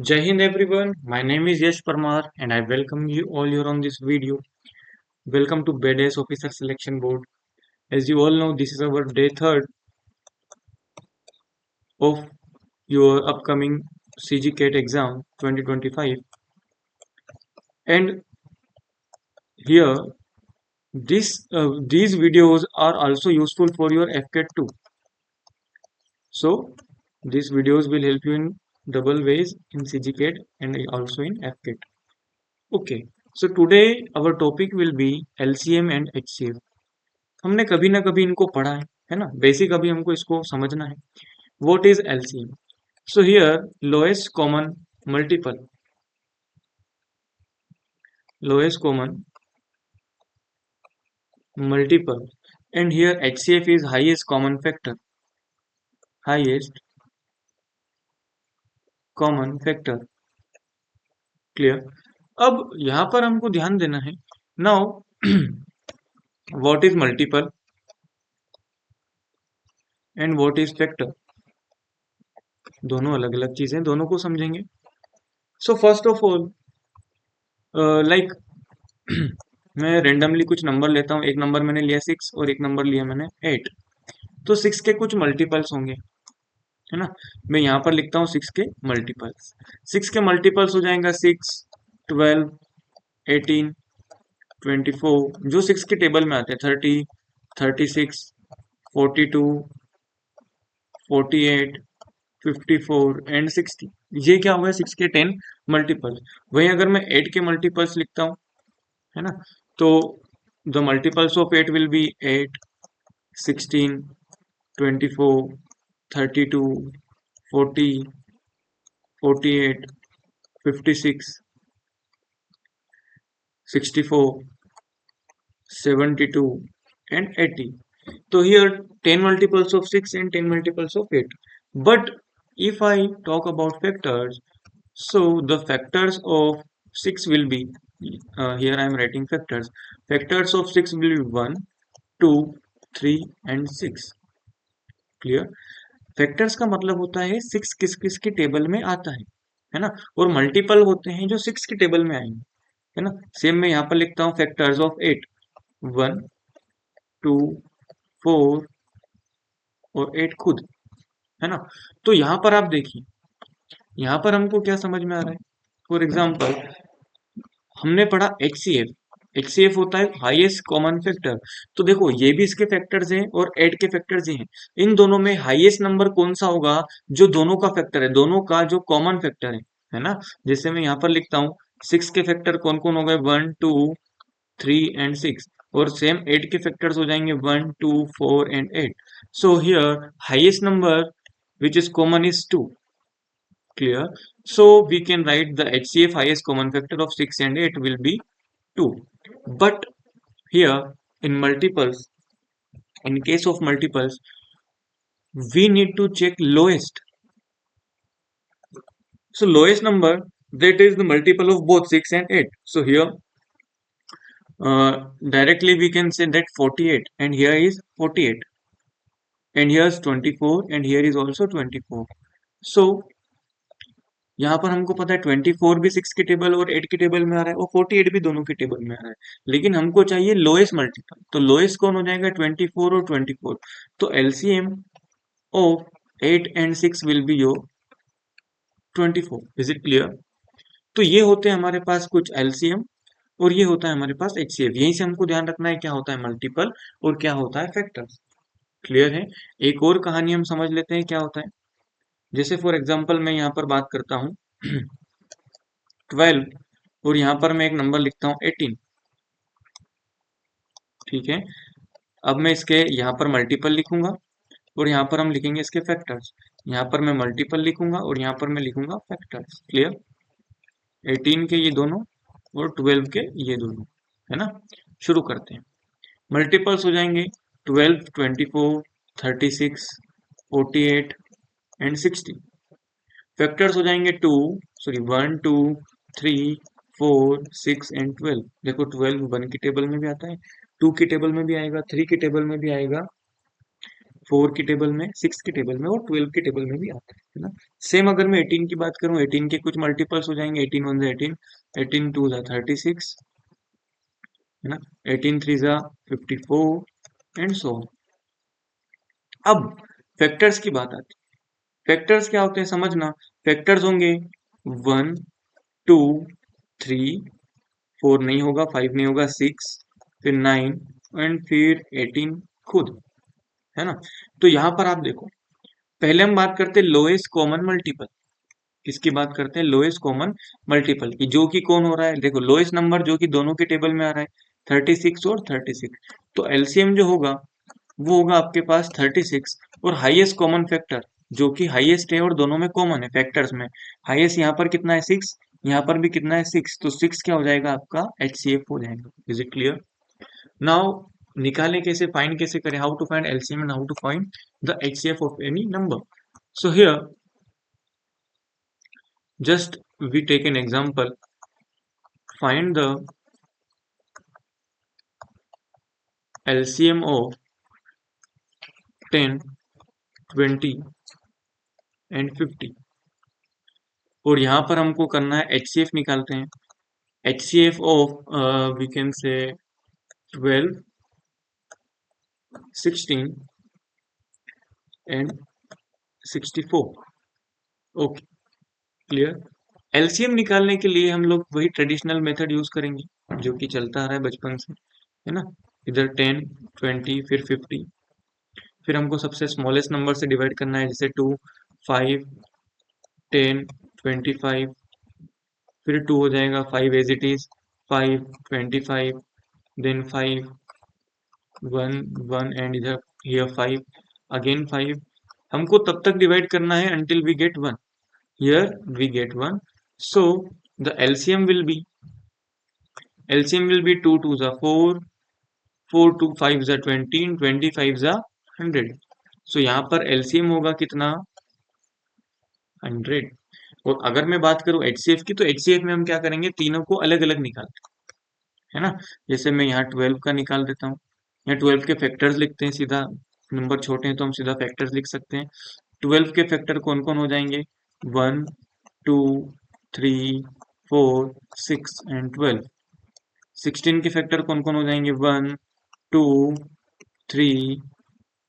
Jai Hind everyone, my name is Yash Parmar and I welcome you all here on this video. Welcome to BEDS Officer Selection Board. As you all know, this is our day third of your upcoming CG CAT exam 2025, and here these videos are also useful for your FCAT too. So these videos will help you in double ways in CG CAT and also in FCAT. Okay, so today our topic will be LCM and HCF. हमने कभी ना कभी इनको पढ़ा है ना। Basic अभी हमको इसको समझना है। What is LCM? So here multiple lowest common multiple and here HCF is highest common factor. Clear? अब यहां पर हमको ध्यान देना है। Now what is multiple and what is factor? दोनों अलग अलग चीजें, दोनों को समझेंगे। So first of all like मैं रेंडमली कुछ नंबर लेता हूँ। एक नंबर मैंने लिया 6 और एक नंबर लिया मैंने 8। तो 6 के कुछ मल्टीपल्स होंगे, है ना। मैं यहाँ पर लिखता हूँ 6 के मल्टीपल्स। 6 के मल्टीपल्स हो जाएगा 6, 12, 18, 24, जो 6 के टेबल में आते हैं 30, 36, 42, 48, 54 एंड 60। ये क्या हुआ? 6 के 10 मल्टीपल्स। वहीं अगर मैं 8 के मल्टीपल्स लिखता हूँ, है ना, तो the multiples of 8 will be 8, 16, 24, 32, 40, 48, 56, 64, 72 and 80. So here 10 multiples of 6 and 10 multiples of 8. But if I talk about factors, so the factors of 6 will be, here I am writing factors. Factors of 6 will be 1, 2, 3 and 6. Clear? Factors का मतलब होता है 6 किस किस के table में आता है ना। और मल्टीपल होते हैं जो 6 के टेबल में आएंगे, है ना। सेम मैं यहाँ पर लिखता हूँ फैक्टर्स ऑफ 8, 1, 2, 4 और 8 खुद, है ना। तो यहाँ पर आप देखिए, यहाँ पर हमको क्या समझ में आ रहा है। फॉर एग्जाम्पल हमने पढ़ा एचसीएफ होता है हाईएस्ट कॉमन फैक्टर। तो देखो ये भी इसके फैक्टर्स हैं और 8 के फैक्टर्स ही हैं। इन दोनों में हाईएस्ट नंबर कौन सा होगा? जो दोनों का फैक्टर है, दोनों का जो कॉमन फैक्टर है ना। जैसे मैं यहाँ पर लिखता हूँ 6 के फैक्टर कौन कौन हो गए? 1, 2, 3 एंड 6। और सेम 8 के फैक्टर्स हो जाएंगे 1, 2, 4 and 8। So here highest number which is common is 2. Clear? So we can write the HCF highest common factor of 6 and 8 will be 2. But here in multiples, in case of multiples, we need to check lowest. So lowest number, that is the multiple of both 6 and 8. So here directly we can say that 48 and here is 48 and here is 24 and here is also 24. So यहाँ पर हमको पता है 24 भी 6 के table और 8 के table में आ रहा है और 48 भी दोनों के टेबल में आ रहा है। लेकिन हमको चाहिए लोएस्ट मल्टीपल, तो लोएस्ट कौन हो जाएगा? 24 और 24। तो LCM of 8 and 6 will be your 24। Is it clear? तो ये होते हैं हमारे पास कुछ एलसीएम और ये होता है हमारे पास एचसीएफ। यहीं से हमको ध्यान रखना है क्या होता है मल्टीपल और क्या होता है फैक्टर्स। क्लियर है? एक और कहानी हम समझ लेते हैं क्या होता है। जैसे फॉर एग्जाम्पल मैं यहाँ पर बात करता हूँ 12 और यहाँ पर मैं एक नंबर लिखता हूँ 18। ठीक है, अब मैं इसके यहाँ पर मल्टीपल लिखूंगा और यहाँ पर हम लिखेंगे इसके फैक्टर्स। यहाँ पर मैं मल्टीपल लिखूंगा और यहाँ पर मैं लिखूंगा फैक्टर्स। क्लियर? 18 के ये दोनों और 12 के ये दोनों, है ना। शुरू करते हैं। मल्टीपल्स हो जाएंगे 12, 24, 36, 48 एंड 60। फैक्टर्स हो जाएंगे 1, 2, 3, 4, 6 एंड 12। देखो 12 1 के टेबल में भी आता है, 2 के टेबल में भी आएगा, 3 के टेबल में भी आएगा, 4 की टेबल में, 6 की टेबल में और 12 की टेबल में भी आता है ना। सेम अगर मैं 18 की बात करूं, 18 के कुछ मल्टीपल्स हो जाएंगे, 18 वन जा 18, 18 टू जा 36, है ना, 18 थ्री जा 54 एंड सो। अब फैक्टर्स की बात आती है। फैक्टर्स क्या होते हैं समझना। फैक्टर्स होंगे 1 2 3, 4 नहीं होगा, 5 नहीं होगा, 6, फिर 9 एंड फिर 18 खुद, है ना। तो यहां पर आप देखो, पहले हम बात करते हैं लोएस्ट कॉमन मल्टीपल। किसकी बात करते हैं? लोएस्ट कॉमन मल्टीपल की, जो कि कौन हो रहा है, देखो लोएस्ट नंबर जो कि दोनों के टेबल में आ रहा है 36 और 36। तो एलसीएम जो होगा वो होगा आपके पास 36 और हाईएस्ट कॉमन फैक्टर जो कि हाईएस्ट है और दोनों में कॉमन है फैक्टर्स में। हाईएस्ट यहाँ पर कितना है 6, यहाँ पर भी कितना है 6, तो 6 क्या हो जाएगा आपका एचसीएफ हो जाएगा। Is it clear? नाउ निकालें कैसे, फाइंड कैसे करें, how to find LCM and how to find the HCF of any number. So here just we take an example, find the LCM of 10 20 and 50 और यहाँ पर हमको करना है HCF निकालते हैं। HCF of we can say 12 16 and 64। Okay, clear. LCM निकालने के लिए हम लोग वही ट्रेडिशनल मेथड यूज करेंगे जो कि चलता आ रहा है बचपन से, है ना। इधर 10 20 फिर 50, फिर हमको सबसे स्मॉलेस्ट नंबर से डिवाइड करना है, जैसे 2 5 10 25, फिर 2 हो जाएगा 5 as it is, 5 25, then 5 1 1 and इधर हियर 5 अगेन 5। हमको तब तक डिवाइड करना है until we get 1, here we get 1, so the LCM will be 2 2 जा 4, 4 2 5 जा 20, 25 जा 100। सो यहाँ पर LCM होगा कितना? 100। और अगर मैं बात करूं HCF की, तो HCF में हम क्या करेंगे, तीनों को अलग अलग निकालते हैं, है ना। जैसे मैं यहाँ 12 का निकाल देता हूँ, यहाँ 12 के फैक्टर्स लिखते हैं सीधा, नंबर छोटे हैं तो हम सीधा फैक्टर्स लिख सकते हैं। 12 के फैक्टर कौन कौन हो जाएंगे? 1 2 3 4 6 एंड 12। 16 के फैक्टर कौन कौन हो जाएंगे? 1 2 3,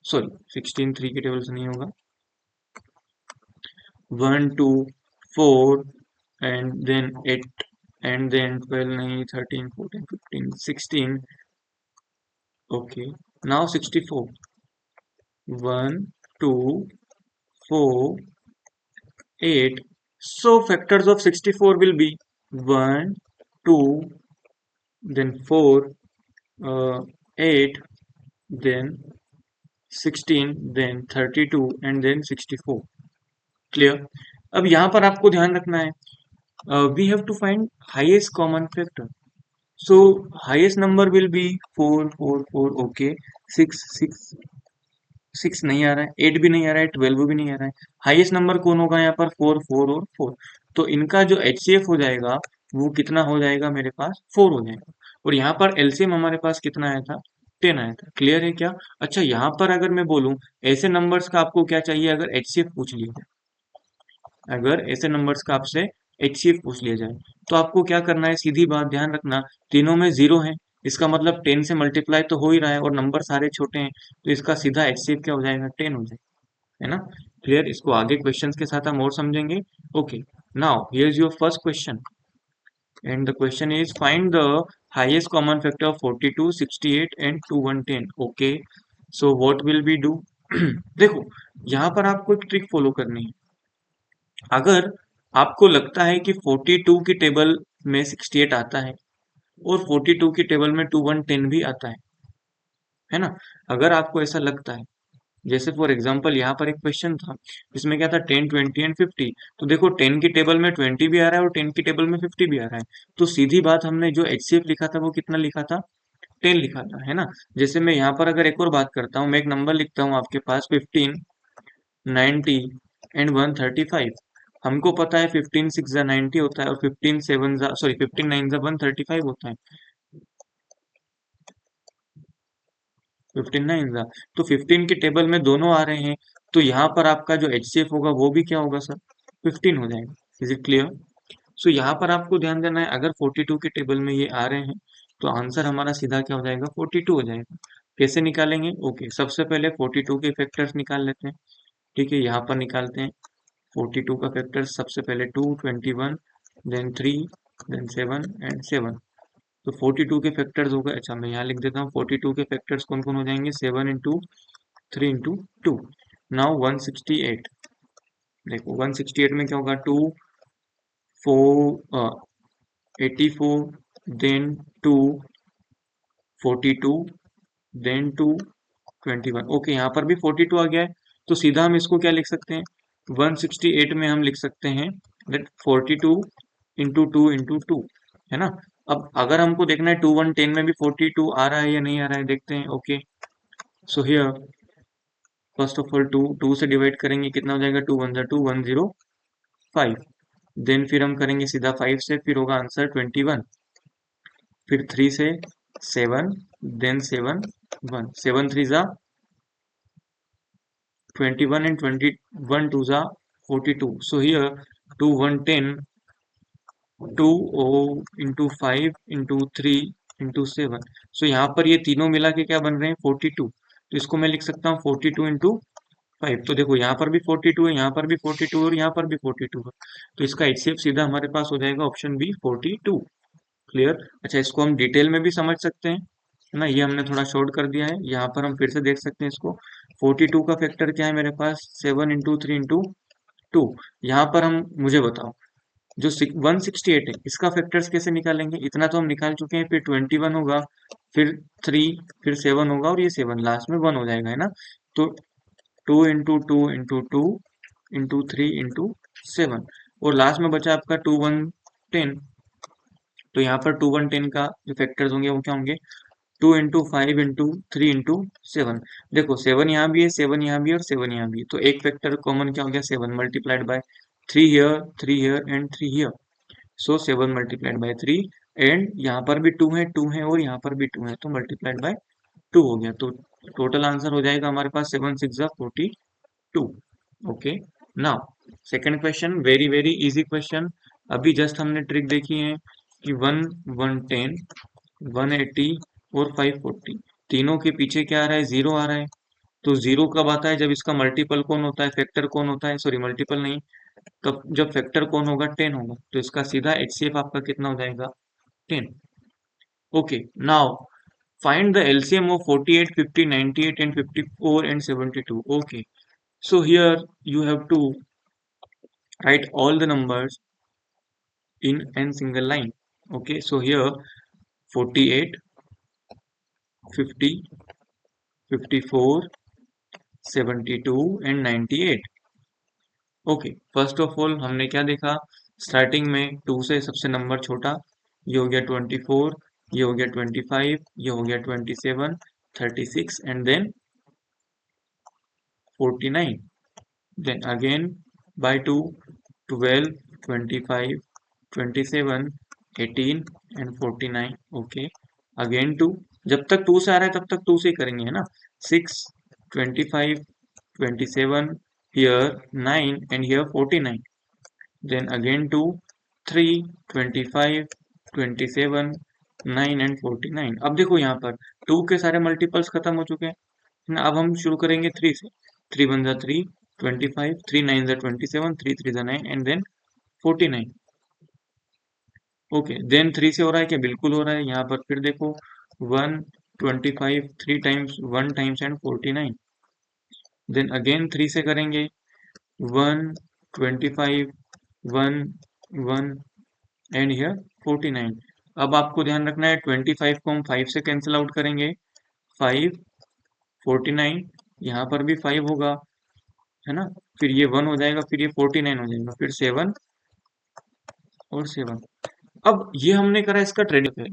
सॉरी 16 3 के टेबल से नहीं होगा, 1 2 4 and then 8 and then 12 नहीं, 13 14 15 16। okay, now 64, 1 2 4 8, so factors of 64 will be 1 2 then 4 8 then 16 then 32 and then 64। Clear. अब यहाँ पर आपको ध्यान रखना है, we have to find highest common factor. So highest number will be 4 4 4, okay, 6 6 6 नहीं आ रहा है, 8 भी नहीं आ रहा है, 12 भी नहीं आ रहा है। हाईएस्ट नंबर कौन होगा यहाँ पर? 4 4 और 4। तो इनका जो HCF हो जाएगा वो कितना हो जाएगा मेरे पास? 4 हो जाएगा। और यहाँ पर LCM हमारे पास कितना आया था? 10 आया था। क्लियर है क्या? अच्छा, यहाँ पर अगर मैं बोलूँ ऐसे नंबर्स का आपको क्या चाहिए, अगर HCF पूछ लिया जाए, अगर ऐसे नंबर्स का आपसे HCF पूछ लिया जाए, तो आपको क्या करना है, सीधी बात ध्यान रखना, तीनों में जीरो है, इसका मतलब 10 से मल्टीप्लाई तो हो ही रहा है और नंबर सारे छोटे हैं, तो इसका सीधा HCF क्या हो जाएगा? 10 हो जाएगा, है ना। क्लियर। इसको आगे क्वेश्चंस के साथ हम और समझेंगे। Okay, now here is your first question and the question is find the highest common factor of 42 68 and 210। Okay, so what will be do? देखो, यहाँ पर आपको एक ट्रिक फॉलो करनी है। अगर आपको लगता है कि 42 की टेबल में 68 आता है और 42 की टेबल में 2110 भी आता है ना, अगर आपको ऐसा लगता है, जैसे फॉर एग्जांपल यहाँ पर एक क्वेश्चन था जिसमें क्या था 10 20 एंड 50, तो देखो 10 की टेबल में 20 भी आ रहा है और 10 की टेबल में 50 भी आ रहा है, तो सीधी बात हमने जो HCF लिखा था वो कितना लिखा था? 10 लिखा था, है ना। जैसे मैं यहाँ पर अगर एक और बात करता हूँ, मैं एक नंबर लिखता हूँ आपके पास 15 90 एंड 135। हमको पता है 15 6 जा 90 होता है और 15 7 जा, सॉरी 15 9 जा 135 होता है। 15 नाइन जा, तो 15 के टेबल में दोनों आ रहे हैं, तो यहाँ पर आपका जो HCF होगा वो भी क्या होगा सर, 15 हो जाएगा। Is it clear? सो यहाँ पर आपको ध्यान देना है, अगर 42 के टेबल में ये आ रहे हैं तो आंसर हमारा सीधा क्या हो जाएगा, 42 हो जाएगा। कैसे निकालेंगे? ओके, सबसे पहले 42 के फैक्टर्स निकाल लेते हैं। ठीक है, यहाँ पर निकालते हैं 42 का फैक्टर। सबसे पहले 2, 21, देन 3, देन 7 एंड 7। तो 42 के फैक्टर्स हो गए। अच्छा, मैं यहाँ लिख देता हूँ 42 के फैक्टर्स कौन कौन हो जाएंगे, 7 इंटू 3 इंटू 2। नाउ 168। देखो 168 में क्या होगा, 2 4 84, देन 2 42, देन 2 21। ओके, यहाँ पर भी 42 आ गया है, तो सीधा हम इसको क्या लिख सकते हैं, 168 में हम लिख सकते हैं दैट 42 इंटू 2 इंटू 2, है ना। अब अगर हमको देखना है 2110 में भी 42 आ रहा है या नहीं आ रहा है, देखते हैं। Okay, so here first of all 2 से डिवाइड करेंगे, कितना हो जाएगा, 2 1 2, 105। देन फिर हम करेंगे सीधा 5 से, फिर होगा आंसर 21। फिर 3 से 7, देन 7 1, 7 3 जा 21 and 21 2 जा 42. So here 2 110, 2 into 5 into 3 into 7. So यहाँ पर ये तीनों मिला के क्या बन रहे हैं, 42। तो इसको मैं लिख सकता हूँ 42 into 5। तो देखो यहाँ पर भी 42 है, यहाँ पर भी 42 है और यहाँ पर भी 42 है। तो इसका HCF सीधा हमारे पास हो जाएगा ऑप्शन बी 42। क्लियर? अच्छा, इसको हम डिटेल में भी समझ सकते हैं, है ना। ये हमने थोड़ा शॉर्ट कर दिया है, यहाँ पर हम फिर से देख सकते हैं इसको। 42 का फैक्टर क्या है मेरे पास, 7 इंटू 3 इंटू 2। यहाँ पर हम, मुझे बताओ, जो 168 है इसका फैक्टर्स कैसे निकालेंगे, इतना तो हम निकाल चुके हैं। फिर 21 होगा, फिर 3, फिर 7 होगा और ये 7 लास्ट में 1 हो जाएगा, है ना। तो 2 इंटू 2 इंटू 2 इंटू 3 इंटू 7, और लास्ट में बचा आपका 2 1 10। तो यहाँ पर 2 1 10 का जो फैक्टर्स होंगे वो क्या होंगे, 2 इंटू 5 इंटू 3 इंटू 7। देखो 7 यहाँ भी है, 7 यहाँ भी है और 7 यहाँ भी है, तो एक फैक्टर कॉमन क्या हो गया, 7 multiplied by 3 here, 3 here and 3 here. So 7 multiplied by 3, and यहाँ पर भी 2 है और यहाँ पर भी 2 है, तो मल्टीप्लाइड बाय 2 हो गया। तो टोटल आंसर हो जाएगा हमारे पास 7 6 42। Okay, now second question, very very easy question. अभी जस्ट हमने ट्रिक देखी है कि 1 110, 180 और 540, तीनों के पीछे क्या आ रहा है, जीरो आ रहा है। तो जीरो कब आता है, जब इसका मल्टीपल कौन होता है, फैक्टर कौन होता है, सॉरी मल्टीपल नहीं, तब जब फैक्टर कौन होगा, 10 होगा। तो इसका सीधा HCF आपका कितना हो जाएगा, 10। Okay, now find the LCM of 48 50 98 and 54 and 72। Okay, so here you have to write all the numbers in n single line. Okay, so here 48, 50, 54, 72 and 98। Okay, first of all हमने क्या देखा, starting में 2 से सबसे number छोटा, ये हो गया 24, ये हो गया 25, ये हो गया 27, 36 and then 49। Then again by 2, 12, 25, 27, 18 and 49। Okay, again 2, जब तक 2 से आ रहा है तब तक 2 से ही करेंगे, है ना। 6, 25, 27, here 9 and here 49। then again 2, 3, 25, 27, 9 and 49। अब देखो यहाँ पर 2 के सारे मल्टीपल्स खत्म हो चुके हैं ना। अब हम शुरू करेंगे 3 से। 3 1 जा 3, 25, 3 9 जा 27, 3 3 जा 9 एंड देन 49। ओके, देन 3 से हो रहा है क्या, बिल्कुल हो रहा है। यहाँ पर फिर देखो 1, 25, 3 times 1 times and 49। Then again 3 से करेंगे 1, 25, 1, 1 एंड हियर 49। अब आपको ध्यान रखना है 25 को हम 5 से कैंसिल आउट करेंगे, 5, 49, यहाँ पर भी 5 होगा, है ना। फिर ये 1 हो जाएगा, फिर ये 49 हो जाएगा, फिर 7 और 7। अब ये हमने करा इसका ट्रेडिंग है।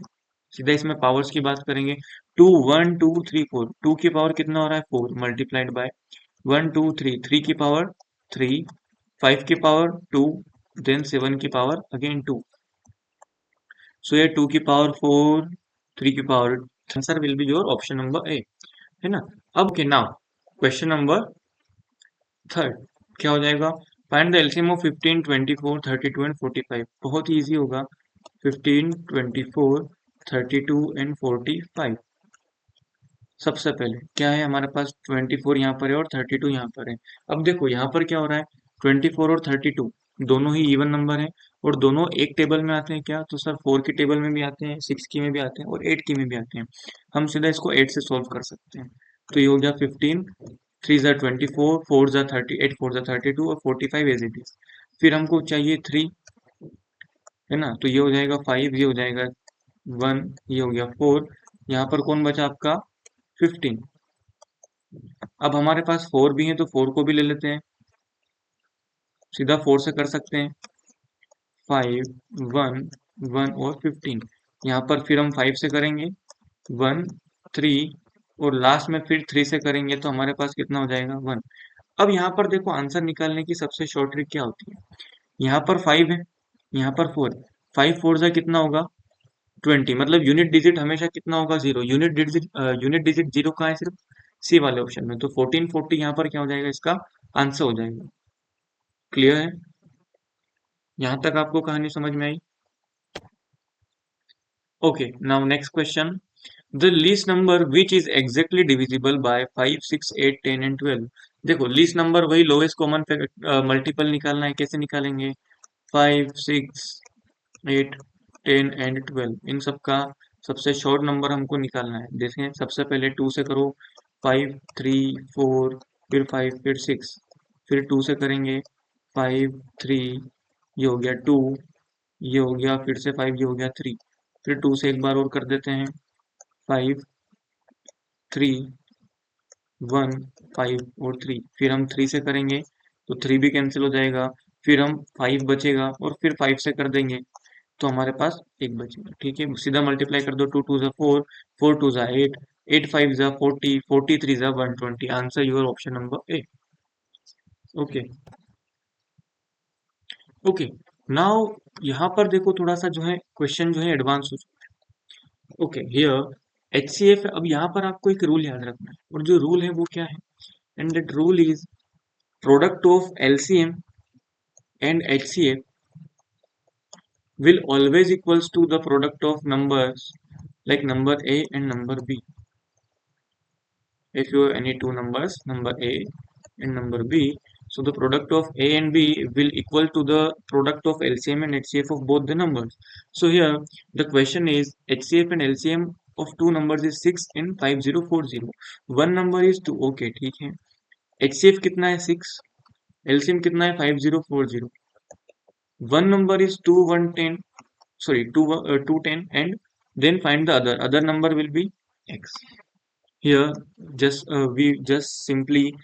सीधा इसमें पावर्स की बात करेंगे, 2 1 2 3 4, 2 की पावर कितना हो रहा है, 4 मल्टीप्लाइड बाय 1 2 3, 3 की पावर 3, 5 की पावर 2, देन 7 की पावर अगेन 2। सो ये 2 की पावर 4, 3 की power, answer will be your option number A. है ना। अब okay, now question number third क्या हो जाएगा? Find the LCM of 15, 24, 32 and 45। बहुत ही इजी होगा। 15, 24, 32 एंड 45। सबसे पहले क्या है हमारे पास? 24 यहाँ पर है और 32 यहाँ पर है। अब देखो यहाँ पर क्या हो रहा है, 24 और 32 दोनों ही इवन नंबर हैं और दोनों एक टेबल में आते हैं। क्या? तो सर 4 की टेबल में भी आते हैं, 6 की में भी आते हैं और 8 की में भी आते हैं। हम सीधा इसको 8 से सॉल्व कर सकते हैं। तो ये हो गया 15, 3 ज़ा 24, 4 ज़ा 38, 4 ज़ा 32 और 45 एज इट इज। फिर हमको चाहिए 3, है ना। तो ये हो जाएगा 5, ये हो जाएगा 1, ये हो गया 4। यहाँ पर कौन बचा आपका? 15। अब हमारे पास 4 भी है तो 4 को भी ले लेते हैं, सीधा 4 से कर सकते हैं। 5, 1, 1 और 15। यहाँ पर फिर हम 5 से करेंगे, 1, 3 और लास्ट में फिर 3 से करेंगे तो हमारे पास कितना हो जाएगा? 1। अब यहाँ पर देखो आंसर निकालने की सबसे शॉर्ट ट्रिक क्या होती है? यहाँ पर 5 है, यहाँ पर 4 है। 5 4 जा कितना होगा? 20। मतलब यूनिट डिजिट हमेशा कितना होगा? 0। यूनिट डिजिट 0 कहाँ है? सिर्फ सी वाले ऑप्शन में। तो 14 40 यहाँ पर क्या हो जाएगा? इसका आंसर हो जाएगा। क्लियर है? यहाँ तक आपको कहानी समझ में आई? Okay, now next question. The least number which is exactly divisible by 5, 6, 8, 10 and 12। देखो लीस्ट नंबर वही लोएस्ट कॉमन मल्टीपल निकालना है। कैसे निकालेंगे? 5, 6, 8, 10 एंड 12 इन सब का सबसे शॉर्ट नंबर हमको निकालना है। देखें सबसे पहले 2 से करो, 5, 3, 4, फिर 5, फिर 6, फिर 2 से करेंगे, 5, 3, ये हो गया 2, ये हो गया फिर से 5, ये हो गया 3। फिर 2 से एक बार और कर देते हैं, 5, 3, 1, 5 और 3। फिर हम 3 से करेंगे तो 3 भी कैंसिल हो जाएगा। फिर हम 5 बचेगा और फिर 5 से कर देंगे तो हमारे पास एक बचेगा। ठीक है, सीधा मल्टीप्लाई कर दो। 2 2 जा 4, 4 2 जा 8, 8 5 जा 40, 43 जा 120। Answer your option number A. Okay okay, now यहाँ पर देखो थोड़ा सा जो है क्वेश्चन जो है एडवांस हो चुका है। Okay, here HCF. अब यहाँ पर आपको एक रूल याद रखना है और जो रूल है वो क्या है? And that rule is product of LCM and HCF will always equals to the product of numbers like number A and number B. If you have any two numbers, number A and number B, so the product of A and B will equal to the product of LCM and HCF of both the numbers. So here the question is HCF and LCM of two numbers is 6 and 5040. One number is 2. Okay, ठीक है। HCF कितना है? 6। LCM कितना है? 5040। One number is 2 110, sorry 210, and then find the other number will be x. Here just we just simply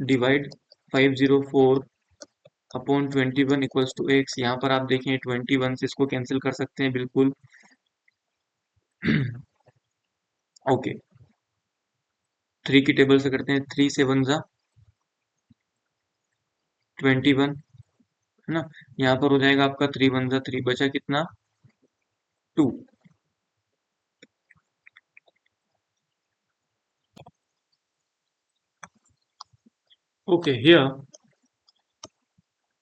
divide 504 upon 21 equals to x। यहाँ पर आप देखें 21 से इसको कैंसिल कर सकते हैं बिल्कुल। ओके, 3 की टेबल से करते हैं। 3 से 1 जा 21, है ना। यहाँ पर हो जाएगा आपका 3 1 जा 3, बचा कितना? 2। Okay, here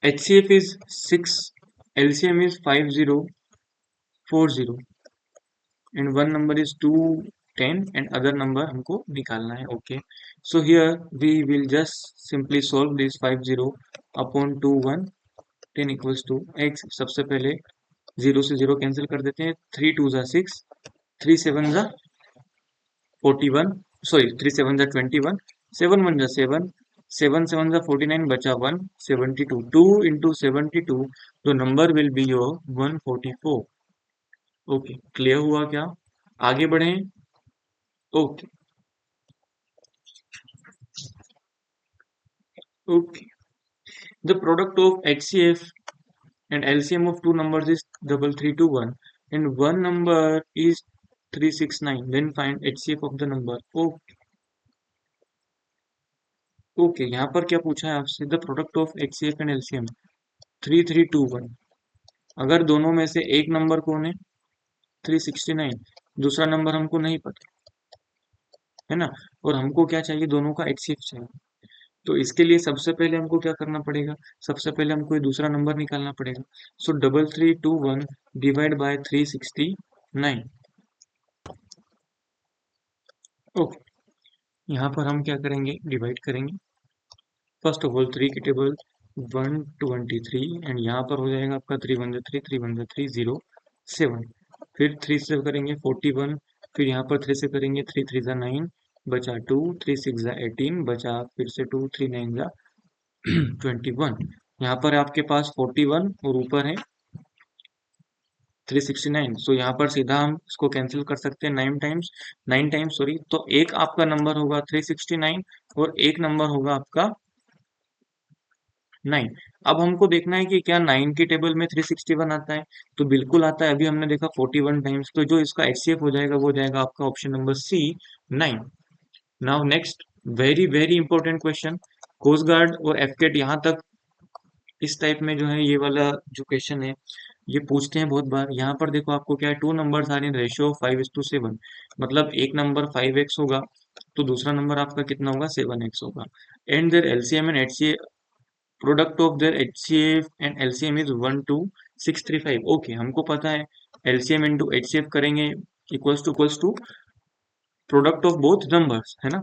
HCF is 6, LCM is 5040 and one number is 210 and other number हमको निकालना है। Okay, so here we will just simply solve this 50 upon 2 110 equals to x। सबसे पहले 0 से 0 कैंसिल कर देते हैं। 3 2 जा 6, 3 7 जा 41, सॉरी 3 7 जा 21, 7 1 जा 7, 7 7 जा 49, बचा 1 72। 2 into 72, the number will be your 144। Okay, clear हुआ क्या? आगे बढ़ें। Okay okay, the product of HCF and LCM of two numbers is 3321 and one number is 369, then find HCF of the number। Okay okay, यहाँ पर क्या पूछा है आपसे? The product of HCF and LCM 3321। अगर दोनों में से एक नंबर कौन है? 369, दूसरा नंबर हमको नहीं पता। है ना। और हमको क्या चाहिए, दोनों का एचसीएफ चाहिए। तो इसके लिए सबसे पहले हमको क्या करना पड़ेगा, सबसे पहले हमको ये दूसरा नंबर निकालना पड़ेगा। सो 3321 डिवाइड बाय 369। ओके, यहाँ पर हम क्या करेंगे, डिवाइड करेंगे। फर्स्ट ऑफ ऑल 3 की टेबल 123, एंड यहाँ पर हो जाएगा आपका 3 1 3, 3 1 3 0 7। फिर 3 से करेंगे 41, फिर यहाँ पर 3 से करेंगे 3 3 9, बचा 2, 3 6 18, बचा फिर से 2, 3 9 21। यहाँ पर आपके पास 41 और ऊपर है 369। सो यहाँ पर सीधा हम इसको कैंसिल कर सकते हैं 9 टाइम्स सॉरी। तो एक आपका नंबर होगा 369 और एक नंबर होगा आपका 9। अब हमको देखना है कि क्या 9 की टेबल में 361 आता है। तो बिल्कुल आता है, अभी हमने देखा 41 टाइम्स। तो जो इसका एचसीएफ हो जाएगा वो हो जाएगा आपका option number C, 9। Now next, very very important question. Coast guard और एफकेट यहाँ तक इस टाइप में जो है, ये वाला जो क्वेश्चन है ये पूछते हैं बहुत बार। यहाँ पर देखो आपको क्या है, two numbers are in ratio 5:7। मतलब एक नंबर 5x होगा तो दूसरा नंबर आपका कितना होगा, 7x होगा। And their LCM and HCF, product of their HCF and LCM is 12635। Okay, हमको पता है एलसीएम इंटू एचसीएफ करेंगे equals to product of both numbers, है ना।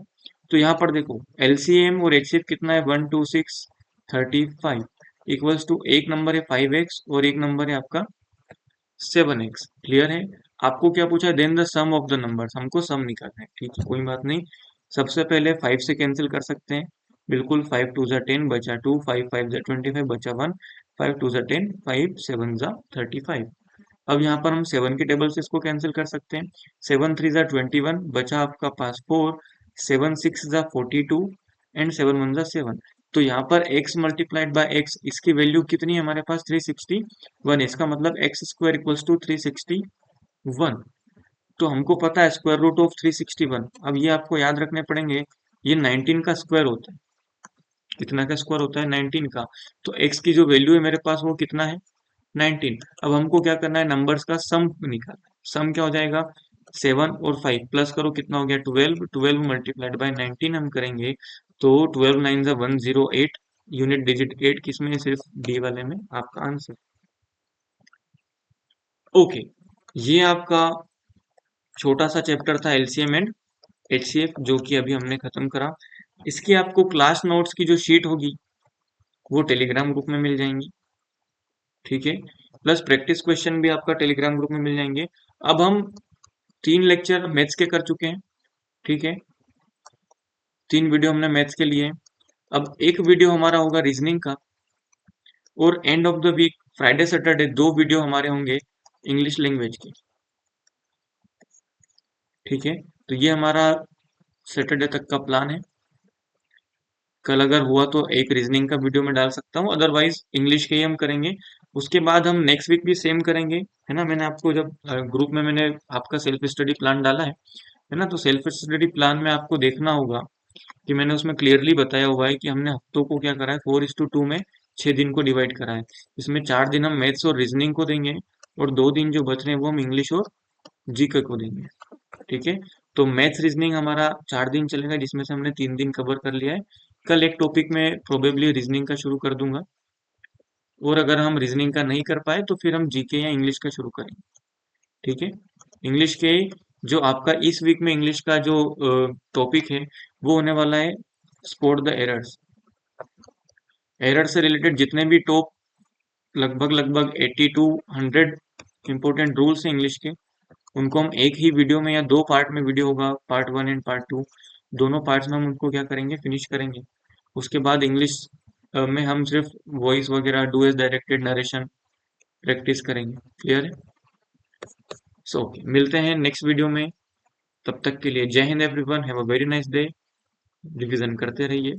तो यहाँ पर देखो एलसीएम और एचसीएफ कितना है, 12635 इक्वल्स टू एक नंबर है 5x और एक नंबर है आपका 7x। क्लियर है। आपको क्या पूछा है, then the sum of the numbers, हमको सम निकालना है। ठीक है, कोई बात नहीं। सबसे पहले 5 से कैंसिल कर सकते हैं, बिल्कुल। 5 2 जा 10, बचा 2, 5 5 जा 25, बचा 1, 5 2 जा 10, 5 7 जा 35। अब यहाँ पर हम 7 के टेबल से इसको कैंसिल कर सकते हैं। 7 3 जा 21, बचा आपका पास 4, 7 6 जा 42 एंड 7 1 जा 7। तो यहाँ पर x मल्टीप्लाइड बाय x, इसकी वैल्यू कितनी है हमारे पास, 361। इसका मतलब एक्स स्क्वायर इक्वल्स टू 361। तो हमको पता है स्क्वायर रूट ऑफ 361। अब ये आपको याद रखने पड़ेंगे, ये 19 का स्क्वायर होता है। कितना का स्क्वायर होता है, 19 का। तो x की जो वैल्यू है मेरे पास वो कितना है, 19। अब हमको क्या करना है, नंबर्स का सम निकालना है। सम क्या हो जाएगा, 7 और 5 प्लस करो, कितना हो गया 12, 12 मल्टीप्लाइड बाय 19 हम करेंगे तो 12 9 108, यूनिट डिजिट 8 किसमें है, सिर्फ डी वाले में, आपका आंसर। ओके, ये आपका छोटा सा चैप्टर था एलसीएम एंड एचसीएफ, जो कि अभी हमने खत्म करा। इसकी आपको क्लास नोट्स की जो शीट होगी वो टेलीग्राम ग्रुप में मिल जाएंगी। ठीक है, प्लस प्रैक्टिस क्वेश्चन भी आपका टेलीग्राम ग्रुप में मिल जाएंगे। अब हम 3 लेक्चर मैथ्स के कर चुके हैं। ठीक है, 3 वीडियो हमने मैथ्स के लिए। अब एक वीडियो हमारा होगा रीजनिंग का, और end of the week Friday Saturday 2 video हमारे होंगे इंग्लिश लैंग्वेज के। ठीक है, तो ये हमारा सैटरडे तक का प्लान है। कल अगर हुआ तो एक रीजनिंग का वीडियो मैं डाल सकता हूँ, अदरवाइज इंग्लिश के ही हम करेंगे। उसके बाद हम नेक्स्ट वीक भी सेम करेंगे, है ना। मैंने आपको जब ग्रुप में मैंने आपका सेल्फ स्टडी प्लान डाला है ना। तो सेल्फ स्टडी प्लान में आपको देखना होगा कि मैंने उसमें क्लियरली बताया हुआ है कि हमने हफ्तों को क्या करा है, 4:2 में 6 दिन को डिवाइड करा है। इसमें 4 दिन हम मैथ्स और रीजनिंग को देंगे, और 2 दिन जो बच रहे हैं वो हम इंग्लिश और जीके को देंगे। ठीक है, तो मैथ्स रीजनिंग हमारा 4 दिन चलेगा, जिसमें से हमने 3 दिन कवर कर लिया है। कल एक टॉपिक में प्रोबेबली रीजनिंग का शुरू कर दूंगा, और अगर हम रीजनिंग का नहीं कर पाए तो फिर हम जीके या इंग्लिश का शुरू करेंगे। ठीक है, इंग्लिश के जो आपका इस वीक में इंग्लिश का जो टॉपिक है वो होने वाला है स्पॉट द एरर्स। एरर से रिलेटेड जितने भी टॉप लगभग लगभग 80 टू 100 इंपॉर्टेंट रूल्स हैं इंग्लिश के, उनको हम एक ही वीडियो में या 2 पार्ट में, वीडियो होगा पार्ट 1 एंड पार्ट 2, दोनों पार्ट्स में हम उनको क्या करेंगे, फिनिश करेंगे। उसके बाद इंग्लिश में हम सिर्फ वॉइस वगैरह, do as directed narration practice करेंगे। क्लियर है। सो मिलते हैं नेक्स्ट वीडियो में, तब तक के लिए जय Hind everyone, have a very nice day. Revision करते रहिए।